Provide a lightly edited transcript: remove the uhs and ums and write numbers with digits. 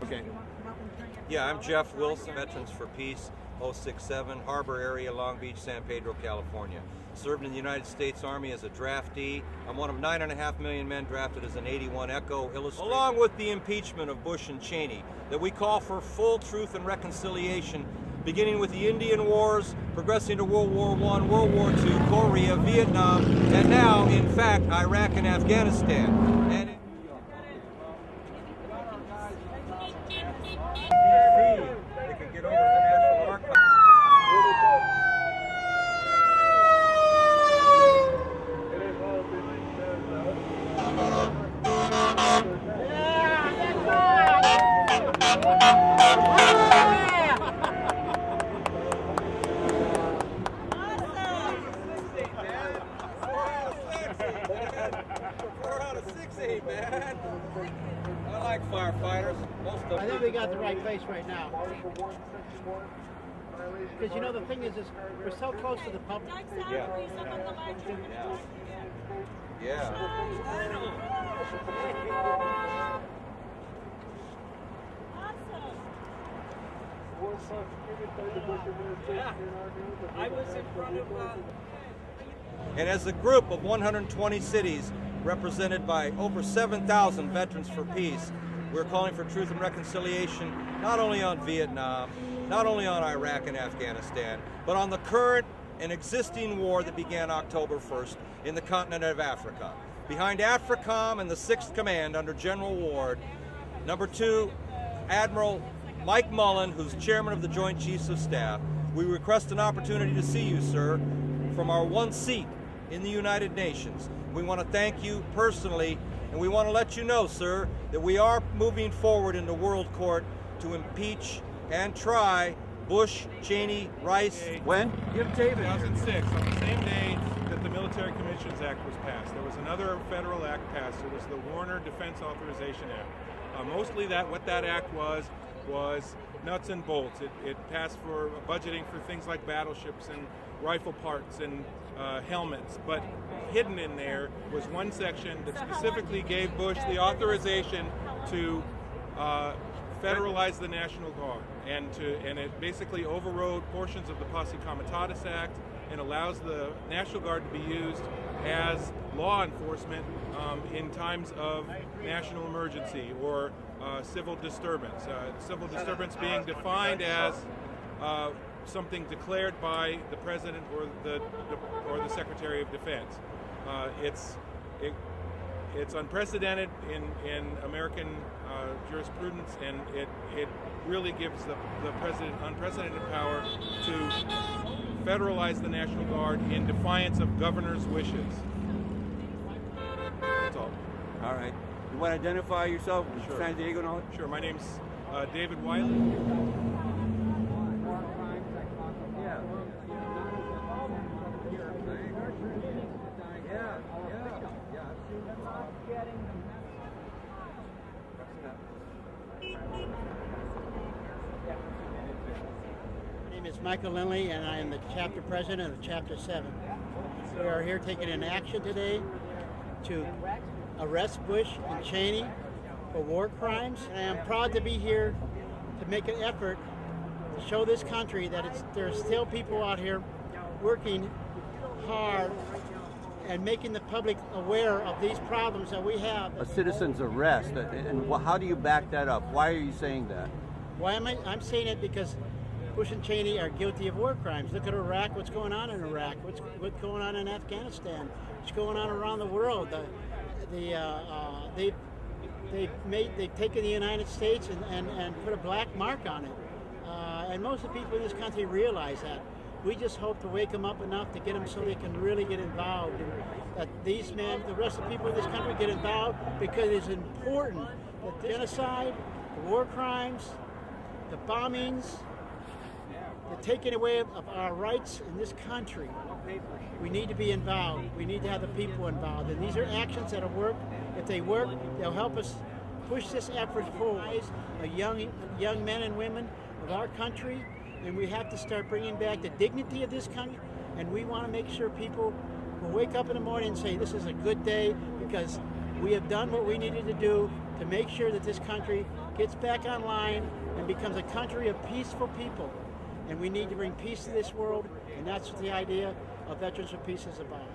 Okay. Yeah, I'm Jeff Wilson, Veterans for Peace, 067, Harbor Area, Long Beach, San Pedro, California. Served in the United States Army as a draftee. I'm one of 9.5 million men drafted as an 81 Echo illustrator. Along with the impeachment of Bush and Cheney, that we call for full truth and reconciliation, beginning with the Indian Wars, progressing to World War I, World War II, Korea, Vietnam, and now, in fact, Iraq and Afghanistan. And they can get over to the National Archives. Man. I like firefighters. Most of them. I think we got the right place right now. Because you know the thing is we're so close to the public. Yeah. I was in front of And as a group of 120 cities represented by over 7,000 Veterans for Peace, we're calling for truth and reconciliation not only on Vietnam, not only on Iraq and Afghanistan, but on the current and existing war that began October 1st in the continent of Africa. Behind AFRICOM and the 6th Command under General Ward, number 2, Admiral Mike Mullen, who's chairman of the Joint Chiefs of Staff, we request an opportunity to see you, sir, from our one seat in the United Nations. We want to thank you personally, and we want to let you know, sir, that we are moving forward into World Court to impeach and try Bush, Cheney, Rice. When? Give David. 2006, on the same day that the Military Commissions Act was passed. There was another federal act passed. It was the Warner Defense Authorization Act. Mostly what that act was nuts and bolts. It passed for budgeting for things like battleships and rifle parts and helmets, but hidden in there was one section that specifically gave Bush the authorization to federalize the National Guard, and it basically overrode portions of the Posse Comitatus Act and allows the National Guard to be used as law enforcement in times of national emergency or civil disturbance. Civil disturbance being defined as something declared by the President or the Secretary of Defense. It's unprecedented in American jurisprudence, and it really gives the President unprecedented power to federalize the National Guard in defiance of governor's wishes. That's all. All right. You want to identify yourself? Sure. San Diego and all that? Sure. My name's David Wiley. My name is Michael Lindley, and I am the chapter president of Chapter 7. We are here taking an action today to arrest Bush and Cheney for war crimes. And I am proud to be here to make an effort to show this country that there's still people out here working hard and making the public aware of these problems that we have. A citizen's arrest, and how do you back that up? Why are you saying that? Why am I'm saying it because Bush and Cheney are guilty of war crimes. Look at Iraq, what's going on in Iraq, what's going on in Afghanistan, what's going on around the world. They've taken the United States and put a black mark on it. And most of the people in this country realize that. We just hope to wake them up enough to get them so they can really get involved. And that these men, the rest of the people in this country get involved because it's important that the genocide, the war crimes, the bombings, the taking away of our rights in this country, we need to be involved. We need to have the people involved. And these are actions that'll work. If they work, they'll help us push this effort forward. Young men and women of our country, and we have to start bringing back the dignity of this country. And we want to make sure people will wake up in the morning and say, this is a good day, because We have done what we needed to do to make sure that this country gets back online and becomes a country of peaceful people. And we need to bring peace to this world, and that's what the idea of Veterans for Peace is about.